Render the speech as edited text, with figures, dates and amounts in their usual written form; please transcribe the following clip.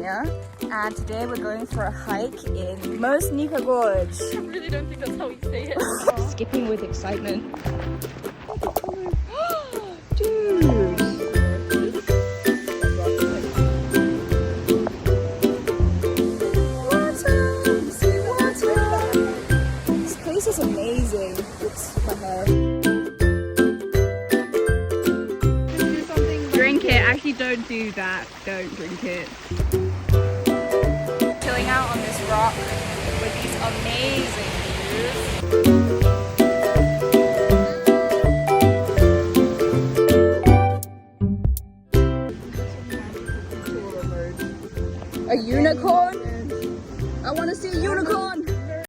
Slovenia, and today we're going for a hike in Mostnica Gorge. I really don't think that's how we say it. Skipping with excitement. Dude! Water! See water! This place is amazing. Oops, my hair. Drink it. Actually, don't do that. Don't drink it. Chilling out on this rock with these amazing views.